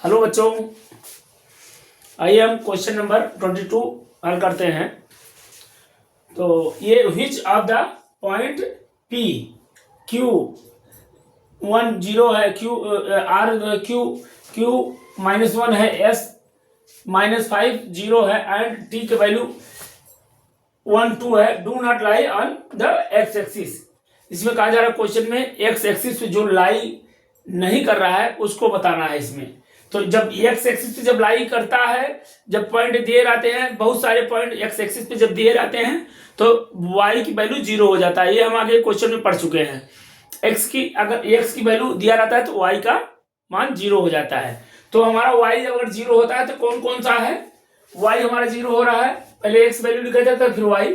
Hello बच्चों, आइए हम क्वेश्चन नंबर 22 हल करते हैं। तो ये which of the point P Q 1 0 है, Q R Q -1 है, S -5 0 है एंड T के वैल्यू 1 2 है, do not lie on the x axis. इसमें कहा जा रहा है क्वेश्चन में एक्स एक्सिस पे जो लाई नहीं कर रहा है उसको बताना है इसमें। तो जब एक्स एक्सिस पे जब लाई करता है, जब पॉइंट दिए रहते हैं, बहुत सारे पॉइंट एक्स एक्सिस पे जब दिए रहते हैं तो वाई की वैल्यू 0 हो जाता है। ये हम आगे क्वेश्चन में पढ़ चुके हैं। एक्स की अगर एक्स की वैल्यू दिया रहता है तो वाई का मान 0 हो जाता है। तो हमारा वाई अगर 0 होता है तो कौन कौन सा है, वाई हमारा 0 हो रहा है, पहले एक्स वैल्यू लिखा जाता है फिर वाई।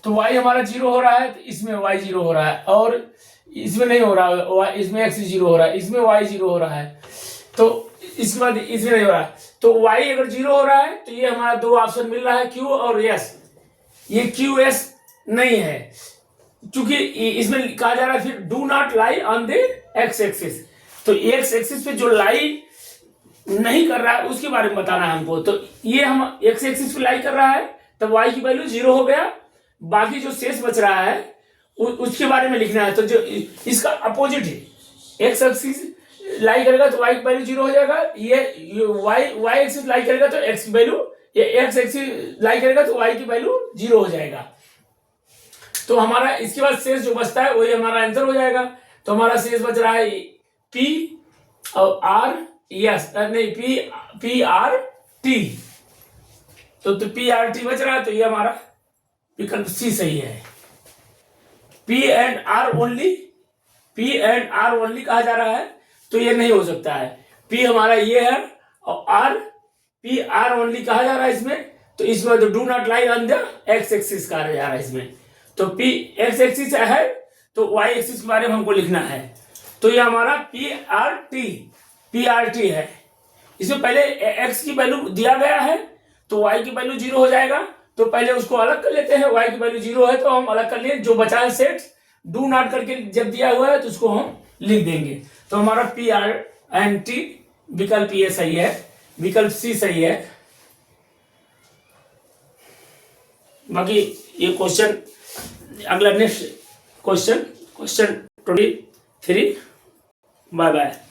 तो वाई हमारा 0 हो रहा है तो इसमें वाई 0 हो रहा है, और इसमें नहीं हो रहा, इसमें एक्स 0 हो रहा है, इसमें वाई 0 हो रहा है, तो इसके बाद इसमें नहीं हो रहा है। तो y अगर 0 हो रहा है तो ये हमारा दो ऑप्शन मिल रहा है, Q और S। ये QS नहीं है क्योंकि इसमें कहा जा रहा है फिर do not lie on the x axis. तो एक्स एक्सिस पे जो लाई नहीं कर रहा है उसके बारे में बताना है हमको। तो ये हम एक्स एक्सिस पे लाई कर रहा है तब y की वैल्यू 0 हो गया, बाकी जो शेष बच रहा है उसके बारे में लिखना है। तो जो इसका अपोजिट है, एक्स एक्सिस लाई करेगा तो y की वैल्यू 0 हो जाएगा, ये y एक्सिस लाई करेगा तो x की वैल्यू, ये x एक्सिस लाई करेगा तो y की वैल्यू 0 हो जाएगा। तो हमारा इसके बाद शेष जो बचता है वही हमारा आंसर हो जाएगा। तो हमारा शेष बच रहा है P और R, यस नहीं P R T। तो P R T बच रहा है, तो ये हमारा विकल्प C सही है। P एंड R ओनली कहा जा रहा है तो ये नहीं हो सकता है। P हमारा ये है और P R ओनली कहा जा रहा है इसमें, तो इसमें तो do not lie on the x axis कहा जा रहा है इसमें। तो P एक्स एक्सिस है तो y एक्सिस के बारे में हमको लिखना है। तो ये हमारा P R T है। इसमें पहले x की वैल्यू दिया गया है तो y की वैल्यू 0 हो जाएगा। तो पहले उसको अलग कर लेते हैं, y की वैल्यू 0 है तो हम अलग कर लिए, जो बचा है सेट डू नॉट करके जब दिया हुआ है तो उसको हम लिख देंगे। तो हमारा P R एंड T विकल्प ये सही है, विकल्प C सही है। बाकी ये क्वेश्चन अगला नेक्स्ट क्वेश्चन 23। Bye bye.